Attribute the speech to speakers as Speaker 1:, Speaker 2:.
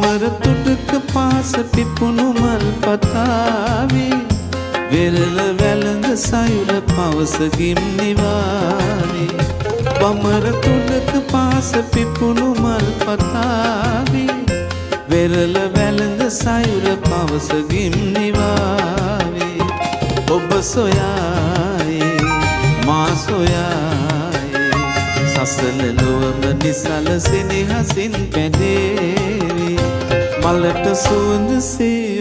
Speaker 1: බමර තුඩක පාස පිපුණු මල් පතාවේ වෙරළ වැළඳ සයුර පවස ගිම්නිවාවේ බමර තුඩක පාස පිපුණු මල් පතාවේ වෙරළ වැළඳ සයුර පවස ගිම්නිවාවේ ඔබ සොයායේ මා සොයායේ සසල ලොවම නිසල සෙනෙහසින් පැදේවි මලට සුවඳ සේ